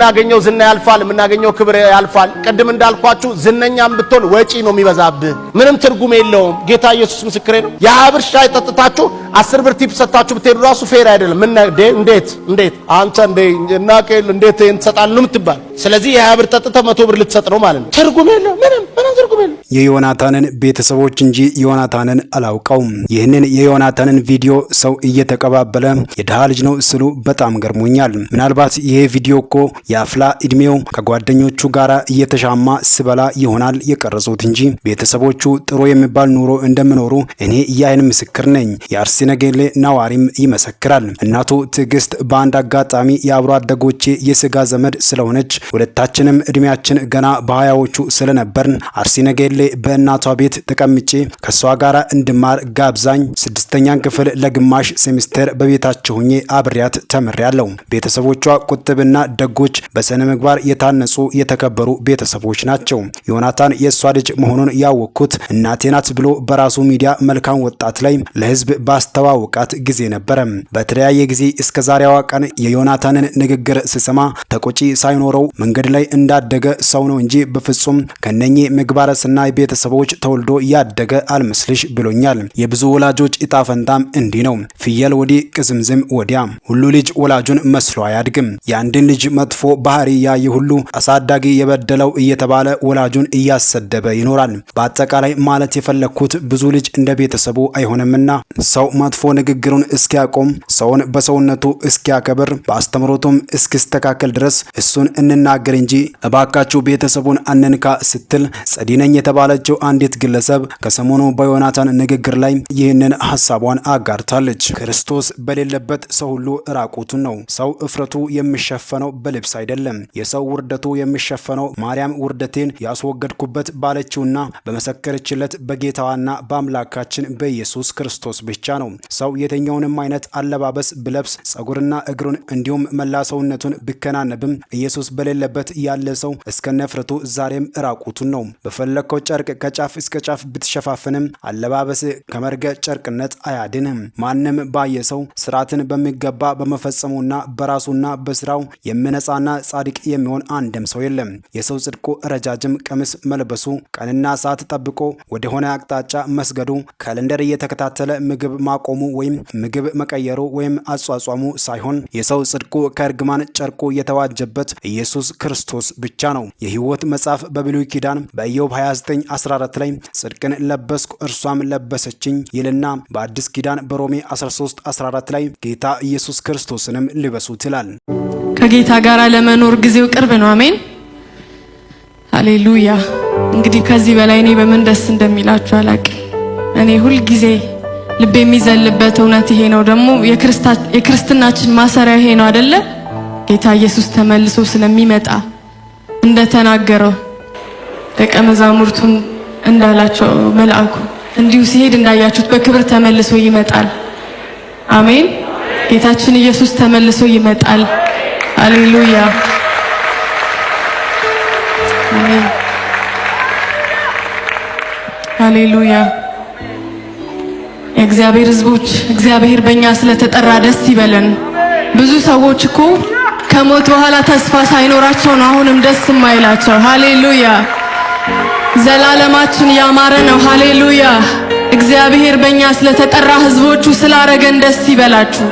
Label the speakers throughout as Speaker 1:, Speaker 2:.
Speaker 1: የምናገኘው ዝና ያልፋል የምናገኘው ክብር ያልፋል ቀድም እንዳልኳችሁ ዝነኛም ብትሆን ወጪ ነው የሚበዛብህ ምንም ትርጉም የለውም ጌታ ኢየሱስ ምስክሬ ነው የሀብር ሻይ ጠጥታችሁ 10 ብር ቲፕ ሰጣችሁ ብትሄዱ ራሱ ፌር አይደለም ምን እንዴት አንተ እናቀል እንዴት እንሰጣለን ምትባል ስለዚህ የሀብር ጠጥተ 100 ብር ልትሰጥ ነው ማለት ነው ትርጉም የለውም ምንም ትርጉም የለውም
Speaker 2: የዮናታንን ቤተሰቦች እንጂ ዮናታንን አላውቀውም ይህንን የዮናታንን ቪዲዮ ሰው እየተቀባበለ የደሃ ልጅ ነው ስሉ በጣም ገርሞኛል ምናልባት ይሄ ቪዲዮ እኮ የአፍላ እድሜው ከጓደኞቹ ጋራ እየተሻማ ስበላ ይሆናል የቀረጹት እንጂ ቤተሰቦቹ ጥሩ የሚባል ኑሮ እንደምኖሩ እኔ የአይን ምስክር ነኝ የአርሲ ነገሌ ነዋሪም ይመሰክራል እናቱ ትዕግስት በአንድ አጋጣሚ የአብሮ አደጎቼ የስጋ ዘመድ ስለሆነች ሁለታችንም እድሜያችን ገና በሃያዎቹ ስለነበርን አርሲ ነገሌ በእናቷ ቤት ተቀምጬ ከሷ ጋራ እንድማር ጋብዛኝ 6ኛን ክፍል ለግማሽ ሴሚስተር በቤታቸው ሆኜ አብሪያት ተምሬያለሁ ቤተሰቦቿ ቁጥብና ደጎች በሰነ ምግባር የታነጹ የተከበሩ ቤተሰቦች ናቸው ዮናታን የሷ ልጅ መሆኑን ያወቅኩት እናቴ ናት ብሎ በራሱ ሚዲያ መልካም ወጣት ላይ ለህዝብ ባስተዋወቃት ጊዜ ነበር በተለያየ ጊዜ እስከ ዛሬዋ ቀን የዮናታንን ንግግር ስሰማ ተቆጪ ሳይኖረው መንገድ ላይ እንዳደገ ሰው ነው እንጂ በፍጹም ከነኚ ምግባረ ሰናይ ቤተሰቦች ተወልዶ ያደገ አልመስልሽ ብሎኛል የብዙ ወላጆች ኢጣፈንታም እንዲህ ነው ፍየል ወዲ ቅዝምዝም ወዲያ ሁሉ ልጅ ወላጁን መስሎ አያድግም የአንድን ልጅ መጥፎ ባህሪ ያየ ሁሉ አሳዳጊ የበደለው እየተባለ ወላጁን እያሰደበ ይኖራል በአጠቃላይ ማለት የፈለኩት ብዙ ልጅ እንደ ቤተሰቡ አይሆንምና ሰው መጥፎ ንግግሩን እስኪያቆም ሰውን በሰውነቱ እስኪያከብር በአስተምሮቱም እስኪስተካከል ድረስ እሱን እንናገር እንጂ እባካችሁ ቤተሰቡን አንንካ ስትል ጸዲነኝ የተባለችው አንዲት ግለሰብ ከሰሞኑ በዮናታን ንግግር ላይ ይህንን ሐሳቧን አጋርታለች ክርስቶስ በሌለበት ሰው ሁሉ ራቁቱን ነው ሰው እፍረቱ የሚሸፈነው በልብስ አይደለም የሰው ውርደቱ የሚሸፈነው ማርያም ውርደቴን ያስወገድኩበት ባለችውና በመሰከረችለት በጌታዋና በአምላካችን በኢየሱስ ክርስቶስ ብቻ ነው ሰው የትኛውንም አይነት አለባበስ ብለብስ ጸጉርና እግሩን እንዲሁም መላ ሰውነቱን ቢከናነብም ኢየሱስ በሌለበት ያለ ሰው እስከነፍረቱ ዛሬም ራቁቱን ነው በፈለከው ጨርቅ ከጫፍ እስከ ጫፍ ብትሸፋፍንም አለባበስ ከመርገ ጨርቅነት አያድንም ማንም ባየሰው ስራትን በሚገባ በመፈጸሙና በራሱና በስራው የምነጻና ጻድቅ የሚሆን አንድም ሰው የለም የሰው ጽድቁ ረጃጅም ቀሚስ መልበሱ ቀንና ሰዓት ጠብቆ ወደ ሆነ አቅጣጫ መስገዱ ካሌንደር እየተከታተለ ምግብ ማቆሙ ወይም ምግብ መቀየሩ ወይም አጿጿሙ ሳይሆን የሰው ጽድቁ ከርግማን ጨርቁ የተዋጀበት ኢየሱስ ክርስቶስ ብቻ ነው የሕይወት መጽሐፍ በብሉይ ኪዳን በኢዮብ 29:14 ላይ ጽድቅን ለበስኩ እርሷም ለበሰችኝ ይልና በአዲስ ኪዳን በሮሜ 13:14 ላይ ጌታ ኢየሱስ ክርስቶስንም ልበሱት ይላል
Speaker 3: ከጌታ ጋር ለመኖር ጊዜው ቅርብ ነው አሜን ሃሌሉያ እንግዲህ ከዚህ በላይ እኔ በምን ደስ እንደሚላችሁ አላቅም እኔ ሁሉ ጊዜ ልብ የሚዘልበት እውነት ይሄ ነው ደግሞ የክርስትናችን ማሰሪያ ይሄ ነው አይደለ ጌታ ኢየሱስ ተመልሶ ስለሚመጣ እንደተናገረው ደቀ መዛሙርቱን እንዳላቸው መልአኩ እንዲሁ ሲሄድ እንዳያችሁት በክብር ተመልሶ ይመጣል አሜን ጌታችን ኢየሱስ ተመልሶ ይመጣል ሃሌሉያ አሜን ሃሌሉያ የእግዚአብሔር ሕዝቦች እግዚአብሔር በእኛ ስለተጠራ ደስ ይበለን ብዙ ሰዎች እኮ ከሞት በኋላ ተስፋ ሳይኖራቸው ነው አሁንም ደስ የማይላቸው ሃሌሉያ ዘላለማችን ያማረ ነው ሃሌሉያ እግዚአብሔር በእኛ ስለተጠራ ሕዝቦቹ ስላረገን ደስ ይበላችሁ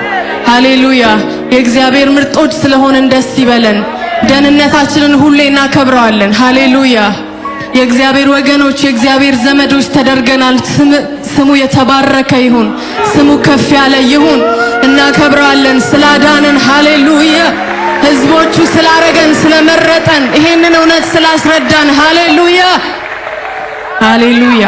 Speaker 3: ሃሌሉያ የእግዚአብሔር ምርጦች ስለሆነን ደስ ይበለን ደህንነታችንን ሁሌ እናከብረዋለን ሃሌሉያ የእግዚአብሔር ወገኖች የእግዚአብሔር ዘመዶች ተደርገናል ስሙ የተባረከ ይሁን ስሙ ከፍ ያለ ይሁን እናከብረዋለን ስላዳነን ሃሌሉያ ሕዝቦቹ ስላረገን ስለመረጠን ይሄንን እውነት ስላስረዳን ሃሌሉያ ሃሌሉያ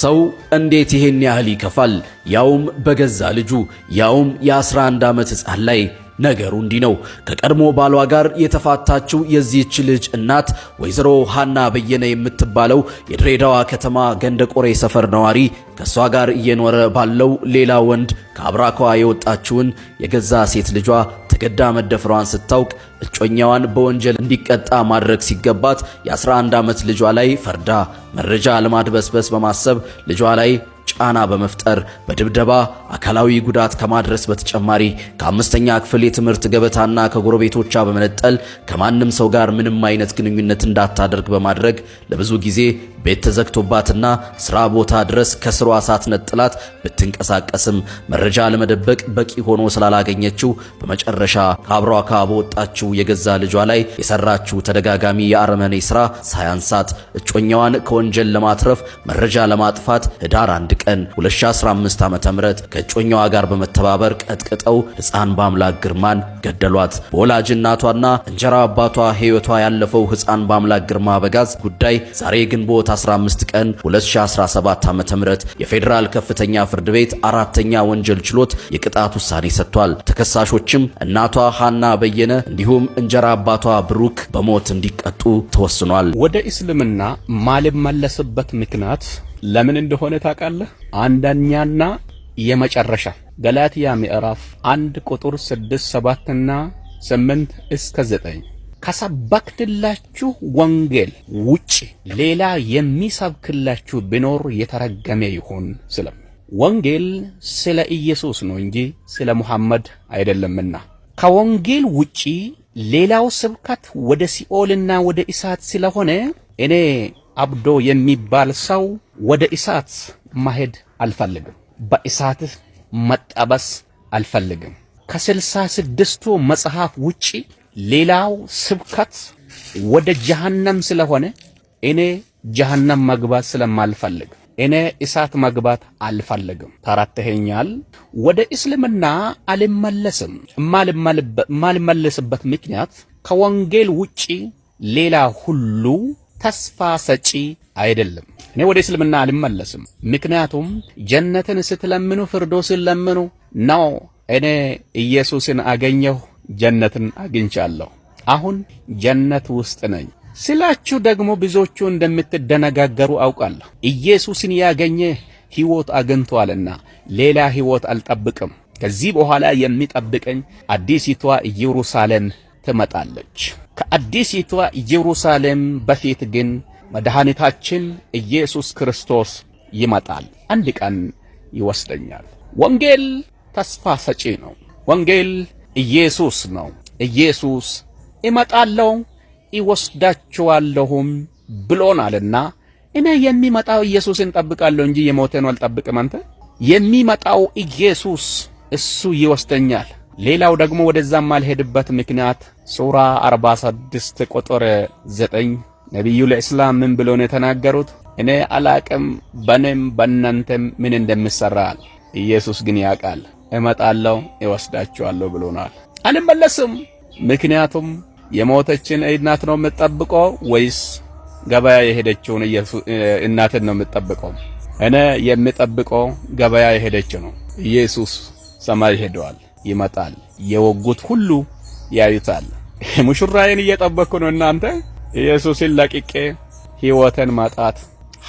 Speaker 4: ሰው እንዴት ይሄን ያህል ይከፋል ያውም በገዛ ልጁ ያውም የ11 ዓመት ሕፃን ላይ ነገሩ እንዲህ ነው ከቀድሞ ባሏ ጋር የተፋታችው የዚህች ልጅ እናት ወይዘሮ ሃና በየነ የምትባለው የድሬዳዋ ከተማ ገንደቆሬ ሰፈር ነዋሪ ከሷ ጋር እየኖረ ባለው ሌላ ወንድ ከአብራኳ የወጣችውን የገዛ ሴት ልጇ ተገዳ መደፈሯን ስታውቅ እጮኛዋን በወንጀል እንዲቀጣ ማድረግ ሲገባት የ11 ዓመት ልጇ ላይ ፈርዳ መረጃ ለማድበስበስ በማሰብ ልጇ ላይ ጫና በመፍጠር በድብደባ አካላዊ ጉዳት ከማድረስ በተጨማሪ ከ5ኛ ክፍል የትምህርት ገበታና ከጎረቤቶቿ በመነጠል ከማንም ሰው ጋር ምንም አይነት ግንኙነት እንዳታደርግ በማድረግ ለብዙ ጊዜ ቤት ተዘግቶባትና ስራ ቦታ ድረስ ከስሯ ሳትነጥላት ብትንቀሳቀስም መረጃ ለመደበቅ በቂ ሆኖ ስላላገኘችው በመጨረሻ ከአብሯካ በወጣችው የገዛ ልጇ ላይ የሰራችው ተደጋጋሚ የአረመኔ ስራ ሳያንሳት እጮኛዋን ከወንጀል ለማትረፍ መረጃ ለማጥፋት ህዳር 1 ቀን 2015 ዓ.ም ከእጮኛዋ ጋር በመተባበር ቀጥቅጠው ሕፃን በአምላክ ግርማን ገደሏት። በወላጅ እናቷና እንጀራ አባቷ ህይወቷ ያለፈው ሕፃን በአምላክ ግርማ በጋዝ ጉዳይ ዛሬ ግንቦት 15 ቀን 2017 ዓ.ም የፌዴራል ከፍተኛ ፍርድ ቤት 4ኛ ወንጀል ችሎት የቅጣት ውሳኔ ሰጥቷል። ተከሳሾችም እናቷ ሃና በየነ እንዲሁም እንጀራ አባቷ ብሩክ በሞት እንዲቀጡ ተወስኗል።
Speaker 5: ወደ እስልምና ማልመለስበት ምክንያት ለምን እንደሆነ ታውቃለህ? አንደኛና የመጨረሻ ገላትያ ምዕራፍ 1 ቁጥር 6 7 እና 8 እስከ 9 ከሰበክንላችሁ ወንጌል ውጪ ሌላ የሚሰብክላችሁ ቢኖር የተረገመ ይሁን ስለም ወንጌል ስለ ኢየሱስ ነው እንጂ ስለ ሙሐመድ አይደለምና ከወንጌል ውጪ ሌላው ስብከት ወደ ሲኦልና ወደ እሳት ስለሆነ እኔ አብዶ የሚባል ሰው ወደ እሳት መሄድ አልፈልግም፣ በእሳት መጠበስ አልፈልግም። ከ66ቱ መጽሐፍ ውጪ ሌላው ስብከት ወደ ጀሃነም ስለሆነ እኔ ጀሃነም መግባት ስለማልፈልግ እኔ እሳት መግባት አልፈልግም። ተረድተኸኛል? ወደ እስልምና አልመለስም። ማልመለስበት ምክንያት ከወንጌል ውጪ ሌላ ሁሉ ተስፋ ሰጪ አይደለም። እኔ ወደ እስልምና አልመለስም። ምክንያቱም ጀነትን ስትለምኑ ፍርዶስን ለምኑ ነው። እኔ ኢየሱስን አገኘሁ፣ ጀነትን አግኝቻለሁ። አሁን ጀነት ውስጥ ነኝ ስላችሁ ደግሞ ብዙዎቹ እንደምትደነጋገሩ አውቃለሁ። ኢየሱስን ያገኘ ሕይወት አግኝቷልና ሌላ ሕይወት አልጠብቅም። ከዚህ በኋላ የሚጠብቀኝ አዲሲቷ ኢየሩሳሌም ትመጣለች። ከአዲሲቷ ኢየሩሳሌም በፊት ግን መድኃኒታችን ኢየሱስ ክርስቶስ ይመጣል። አንድ ቀን ይወስደኛል። ወንጌል ተስፋ ሰጪ ነው። ወንጌል ኢየሱስ ነው። ኢየሱስ እመጣለሁ ይወስዳችኋለሁም ብሎናልና እኔ የሚመጣው ኢየሱስን ጠብቃለሁ እንጂ የሞተን አልጠብቅም። አንተ የሚመጣው ኢየሱስ እሱ ይወስደኛል። ሌላው ደግሞ ወደዛም ማልሄድበት ምክንያት ሱራ 46 ቁጥር 9 ነብዩ ለእስላም ምን ብሎ ነው የተናገሩት? እኔ አላቅም በኔም በእናንተም ምን እንደምሰራል፣ ኢየሱስ ግን ያውቃል። እመጣለሁ ይወስዳችኋለሁ ብሎናል። አልመለስም። ምክንያቱም የሞተችን እናት ነው የምትጠብቀው ወይስ ገበያ የሄደችውን እናትን ነው የምትጠብቀው? እኔ የምጠብቀው ገበያ የሄደች ነው። ኢየሱስ ሰማይ ሄደዋል፣ ይመጣል። የወጉት ሁሉ ያዩታል። ሙሽራዬን እየጠበቅኩ ነው። እናንተ ኢየሱስን ለቅቄ ሕይወትን ማጣት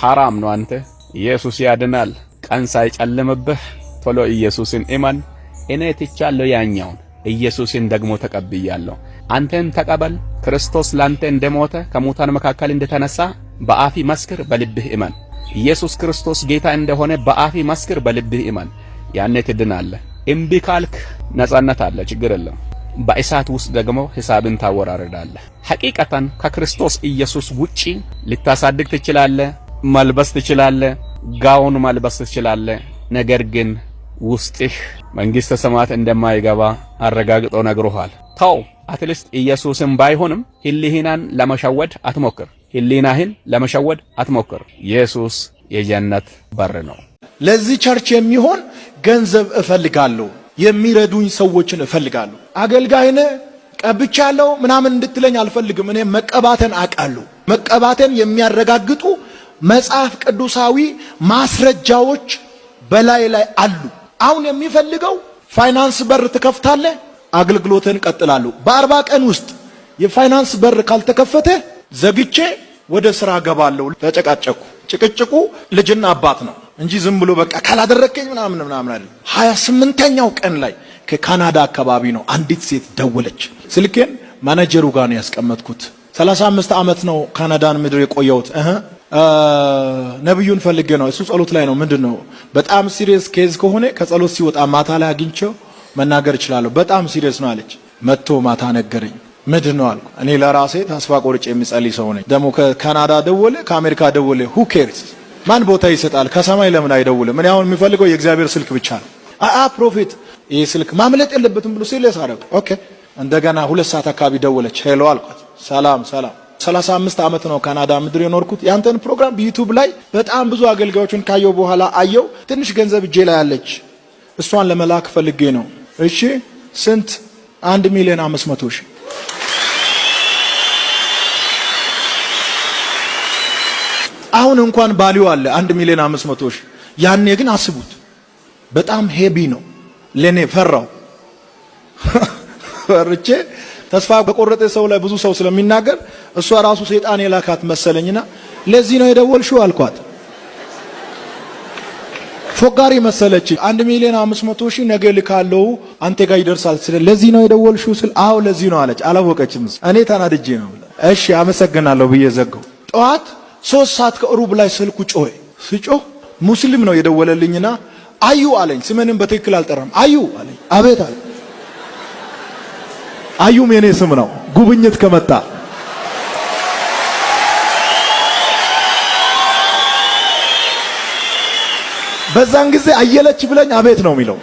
Speaker 5: ሐራም ነው። አንተ ኢየሱስ ያድናል። ቀን ሳይጨልምብህ ቶሎ ኢየሱስን እመን። እኔ ትቻለሁ ያኛውን ኢየሱስን ደግሞ ተቀብያለሁ። አንተን ተቀበል። ክርስቶስ ላንተ እንደሞተ ከሙታን መካከል እንደተነሳ በአፊ መስክር፣ በልብህ እመን። ኢየሱስ ክርስቶስ ጌታ እንደሆነ በአፊ መስክር፣ በልብህ እመን። ያኔ ትድናለህ። እምቢ ካልክ ነጻነት አለ፣ ችግር የለም። በእሳት ውስጥ ደግሞ ሂሳብን ታወራርዳለህ። ሐቂቀተን ከክርስቶስ ኢየሱስ ውጪ ልታሳድግ ትችላለህ፣ መልበስ ትችላለህ፣ ጋውን መልበስ ትችላለህ። ነገር ግን ውስጥህ መንግሥተ ሰማያት እንደማይገባ አረጋግጦ ነግሮሃል። ተው። አትሊስት ኢየሱስን ባይሆንም ህሊናን ለመሸወድ አትሞክር። ህሊናህን ለመሸወድ አትሞክር። ኢየሱስ የጀነት በር ነው።
Speaker 6: ለዚህ ቸርች የሚሆን ገንዘብ እፈልጋለሁ፣ የሚረዱኝ ሰዎችን እፈልጋለሁ። አገልጋይነ ቀብቻለሁ ምናምን እንድትለኝ አልፈልግም። እኔ መቀባተን አውቃለሁ። መቀባተን የሚያረጋግጡ መጽሐፍ ቅዱሳዊ ማስረጃዎች በላይ አሉ። አሁን የሚፈልገው ፋይናንስ በር ትከፍታለህ፣ አገልግሎትን ቀጥላለሁ። በ40 ቀን ውስጥ የፋይናንስ በር ካልተከፈተ ዘግቼ ወደ ስራ ገባለሁ። ተጨቃጨቁ። ጭቅጭቁ ልጅና አባት ነው እንጂ ዝም ብሎ በቃ ካላደረከኝ ምናምን አይደል። 28ኛው ቀን ላይ ከካናዳ አካባቢ ነው አንዲት ሴት ደወለች። ስልኬን ማኔጀሩ ጋር ነው ያስቀመጥኩት። 35 ዓመት ነው ካናዳን ምድር የቆየሁት። ነብዩን ፈልጌ ነው እሱ ጸሎት ላይ ነው ምንድነው በጣም ሲሪየስ ኬዝ ከሆነ ከጸሎት ሲወጣ ማታ ላይ አግኝቼው መናገር እችላለሁ በጣም ሲሪየስ ነው አለች መጥቶ ማታ ነገረኝ ምንድነው አልኩ እኔ ለራሴ ተስፋ ቆርጬ የሚጸልይ ሰው ነኝ ደግሞ ከካናዳ ደወለ ከአሜሪካ ደወለ who cares ማን ቦታ ይሰጣል ከሰማይ ለምን አይደውልም እኔ አሁን የሚፈልገው የእግዚአብሔር ስልክ ብቻ ነው ፕሮፌት ይሄ ስልክ ማምለጥ የለበትም ብሎ ሲሪየስ አረጋው ኦኬ እንደገና 2 ሰዓት አካባቢ ደወለች ሄሎ አልኳት ሰላም 35 ዓመት ነው ካናዳ ምድር የኖርኩት ያንተን ፕሮግራም በዩቲዩብ ላይ በጣም ብዙ አገልጋዮችን ካየው በኋላ አየው ትንሽ ገንዘብ እጄ ላይ አለች እሷን ለመላክ ፈልጌ ነው እሺ ስንት 1,500,000 አሁን እንኳን ባሊው አለ 1,500,000 ያኔ ግን አስቡት በጣም ሄቢ ነው ለኔ ፈራው ፈርቼ ተስፋ በቆረጠ ሰው ላይ ብዙ ሰው ስለሚናገር እሷ ራሱ ሰይጣን የላካት መሰለኝና ለዚህ ነው የደወልሽው አልኳት ፎጋሪ መሰለች 1,500,000 ነገ ልካለው አንተ ጋር ይደርሳል ለዚህ ነው የደወልሽው ስል አው ለዚህ ነው አለች አላወቀችም እኔ ተናድጄ ነው እሺ አመሰግናለሁ ብዬ ዘጋው ጧት 3 ሰዓት ከሩብ ላይ ስልኩ ጮኸ ሲጮህ ሙስሊም ነው የደወለልኝና አዩ አለኝ ስምንም በትክክል አልጠራም አዩ አለኝ አቤት አለ አዩም የኔ ስም ነው ጉብኝት ከመጣ በዛን ጊዜ አየለች ብለኝ አቤት ነው የሚለው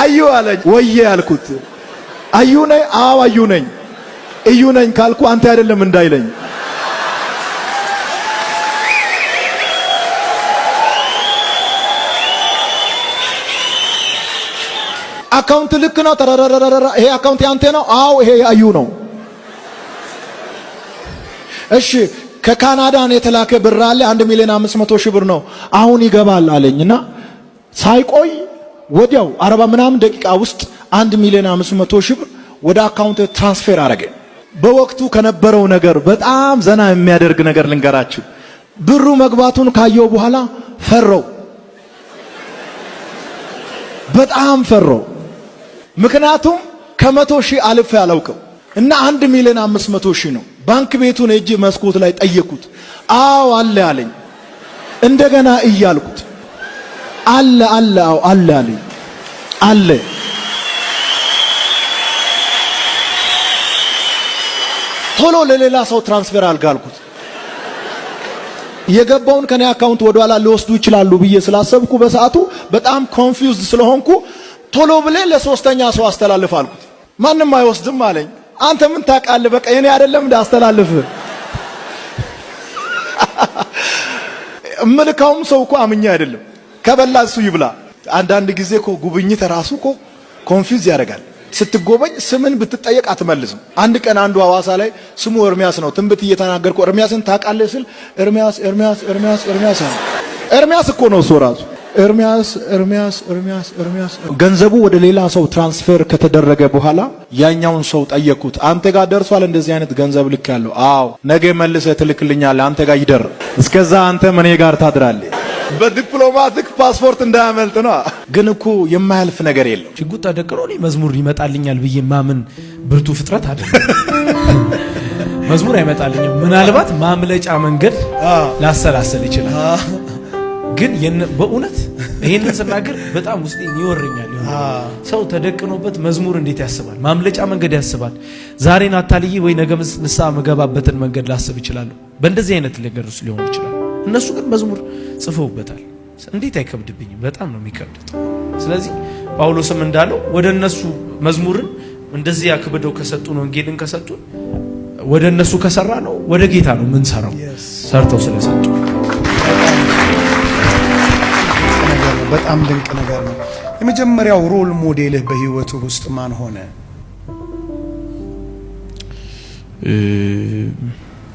Speaker 6: አዩ አለኝ ወዬ አልኩት አዩ ነኝ አዎ አዩ ነኝ እዩ ነኝ ካልኩ አንተ አይደለም እንዳይለኝ አካውንት ልክ ነው ተረረረረ ይሄ አካውንት ያንተ ነው አዎ ይሄ አዩ ነው እሺ ከካናዳ ነው የተላከ ብር አለ 1,500,000 ብር ነው አሁን ይገባል አለኝና ሳይቆይ ወዲያው 40 ምናምን ደቂቃ ውስጥ 1,500,000 ብር ወደ አካውንት ትራንስፈር አረገ በወቅቱ ከነበረው ነገር በጣም ዘና የሚያደርግ ነገር ልንገራችሁ ብሩ መግባቱን ካየው በኋላ ፈረው በጣም ፈረው ምክንያቱም ከ100,000 አልፌ አላውቅም እና 1,500,000 ነው ባንክ ቤቱን እጅ መስኮት ላይ ጠየቁት አዎ አለ አለኝ እንደገና እያልኩት አለ አዎ አለ አለኝ አለ ቶሎ ለሌላ ሰው ትራንስፈር አልጋልኩት የገባውን ከኔ አካውንት ወደ ኋላ ሊወስዱ ይችላሉ ብዬ ስላሰብኩ በሰዓቱ በጣም ኮንፊውዝድ ስለሆንኩ ቶሎ ብለ ለሶስተኛ ሰው አስተላልፍ አልኩት ማንንም አይወስድም አለኝ አንተ ምን ታውቃለህ በቃ የኔ አይደለም እንዳስተላልፍ መልካም ሰው እኮ አምኛ አይደለም ከበላ እሱ ይብላ አንዳንድ ጊዜ እኮ ጉብኝት ራሱ እኮ ኮንፊውዝ ያደርጋል ስትጎበኝ ስምን ብትጠየቅ አትመልስም አንድ ቀን አንዱ ሐዋሳ ላይ ስሙ ኤርሚያስ ነው ትንብት እየተናገርኩ ኤርሚያስን ታውቃለህ ስል ኤርሚያስ እኮ ነው እሱ ራሱ ኤርሚያስ ገንዘቡ ወደ ሌላ ሰው ትራንስፈር ከተደረገ በኋላ ያኛውን ሰው ጠየቁት አንተ ጋር ደርሷል እንደዚህ አይነት ገንዘብ ልክ ያለው አዎ ነገ መልሰህ ትልክልኛለህ አንተ ጋር ይደር እስከዛ አንተ ምን ጋር ታድራለህ በዲፕሎማቲክ ፓስፖርት እንዳያመልጥ ነው ግን እኮ የማያልፍ ነገር የለም
Speaker 7: ሽጉጥ ተደቅኖ እኔ መዝሙር ይመጣልኛል ብዬ ማምን ብርቱ ፍጥረት አይደለም መዝሙር አይመጣልኝም ምናልባት ማምለጫ መንገድ ላሰላሰል ይችላል ግን በእውነት ይሄንን ስናገር በጣም ውስጤ ይወርኛል ሰው ተደቅኖበት መዝሙር እንዴት ያስባል ማምለጫ መንገድ ያስባል ዛሬን አታልዬ ወይ ነገ ንስሐ መገባበትን መንገድ ላስብ ይችላል በእንደዚህ አይነት ነገር ውስጥ ሊሆን ይችላል እነሱ ግን መዝሙር ጽፈውበታል እንዴት አይከብድብኝም በጣም ነው የሚከብድ ስለዚህ ጳውሎስም እንዳለው ወደ እነሱ መዝሙርን እንደዚህ ያክብደው ከሰጡን ወንጌልን ከሰጡን ወደ እነሱ ከሰራ ነው ወደ ጌታ ነው ምን ሰራው ሰርተው ስለሰጡ
Speaker 8: በጣም ድንቅ ነገር ነው የመጀመሪያው ሮል ሞዴልህ በህይወቱ ውስጥ ማን ሆነ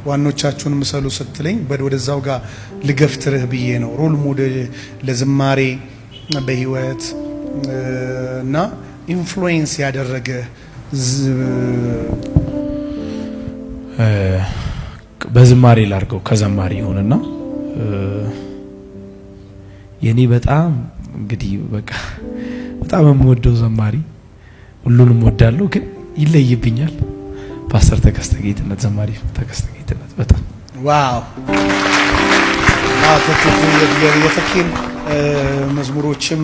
Speaker 8: ዋኖቻችሁን ምሰሉ ስትለኝ ወደዛው ጋር ልገፍትርህ ብዬ ነው ሮል ሞዴል ለዝማሬ በህይወት እና ኢንፍሉዌንስ ያደረገ
Speaker 7: በዝማሬ ላርገው ከዘማሪ ይሆንና የኔ በጣም እንግዲህ በቃ በጣም የምወደው ዘማሪ ሁሉንም ወዳለው ግን ይለይብኛል ፓስተር ተከስተ ጌትነት ዘማሪ ተከስተ ጌትነት በጣም
Speaker 8: ዋው የተኪን መዝሙሮችም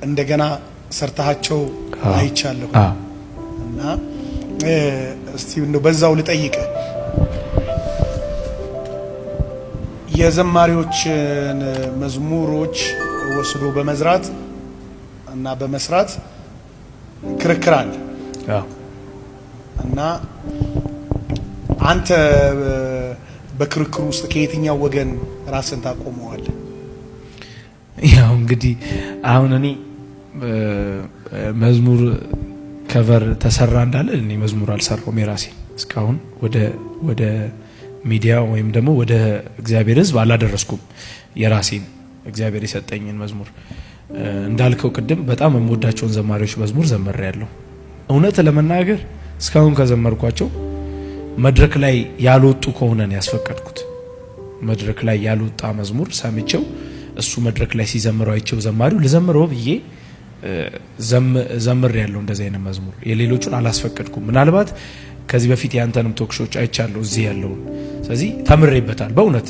Speaker 8: እንደገና ሰርታቸው አይቻለሁ እና እስቲ እንደው በዛው ልጠይቅ የዘማሪዎችን መዝሙሮች ወስዶ በመዝራት እና በመስራት ክርክር አለ እና አንተ በክርክሩ ውስጥ ከየትኛው ወገን ራስን ታቆመዋለህ?
Speaker 7: ያው እንግዲህ አሁን እኔ መዝሙር ከቨር ተሰራ እንዳለ እኔ መዝሙር አልሰራውም የራሴ እስካሁን ወደ ሚዲያ ወይም ደግሞ ወደ እግዚአብሔር ሕዝብ አላደረስኩም የራሴን እግዚአብሔር የሰጠኝን መዝሙር እንዳልከው ቅድም በጣም የምወዳቸውን ዘማሪዎች መዝሙር ዘምሬያለሁ። እውነት ለመናገር እስካሁን ከዘመርኳቸው መድረክ ላይ ያልወጡ ከሆነ ነው ያስፈቀድኩት። መድረክ ላይ ያልወጣ መዝሙር ሰምቼው እሱ መድረክ ላይ ሲዘምረው አይቼው ዘማሪው ልዘምረው ብዬ ዘምሬያለሁ። እንደዚህ አይነት መዝሙር የሌሎቹን አላስፈቀድኩም። ምናልባት ከዚህ በፊት ያንተንም ቶክሾች አይቻለሁ እዚህ ያለውን። ስለዚህ ተምሬበታል። በእውነት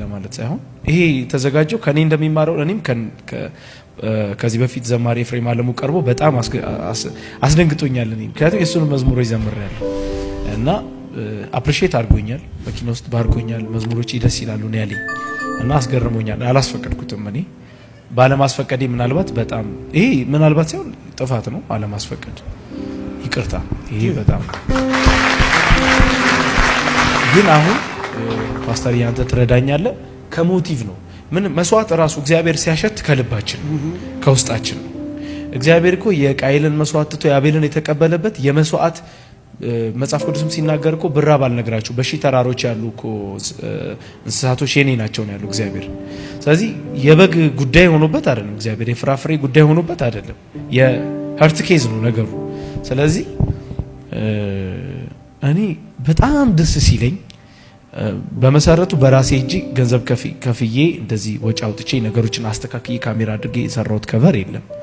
Speaker 7: ለማለት ሳይሆን ይሄ ተዘጋጀው ከኔ እንደሚማረው እኔም ከዚህ በፊት ዘማሪ ኤፍሬም አለሙ ቀርቦ በጣም አስደንግጦኛል። እኔ ምክንያቱም የሱን መዝሙሮች ዘምሬያለሁ እና አፕሪሺየት አድርጎኛል። መኪና ውስጥ ባርኮኛል። መዝሙሮች ደስ ይላሉ ነው ያለኝ እና አስገርሞኛል። አላስፈቀድኩትም። እኔ ባለማስፈቀዴ ምናልባት በጣም ይሄ ምናልባት ሳይሆን ጥፋት ነው አለማስፈቀድ። ይቅርታ ይሄ በጣም ግን አሁን ፓስተር ያንተ ትረዳኛለህ ከሞቲቭ ነው። ምን መስዋዕት ራሱ እግዚአብሔር ሲያሸት ከልባችን ከውስጣችን ነው። እግዚአብሔር እኮ የቃይልን መስዋዕት ትቶ የአቤልን የተቀበለበት የመስዋዕት መጽሐፍ ቅዱስም ሲናገር እኮ ብራብ አልነግራችሁ በሺህ ተራሮች ያሉ እኮ እንስሳቶች የኔ ናቸው ነው ያለው እግዚአብሔር። ስለዚህ የበግ ጉዳይ ሆኖበት አይደለም እግዚአብሔር፣ የፍራፍሬ ጉዳይ ሆኖበት አይደለም፣ የሀርት ኬዝ ነው ነገሩ። ስለዚህ እኔ በጣም ደስ ሲለኝ በመሰረቱ በራሴ እጅ ገንዘብ ከፍዬ እንደዚህ ወጪ አውጥቼ ነገሮችን አስተካክዬ ካሜራ አድርጌ የሰራሁት ከቨር የለም።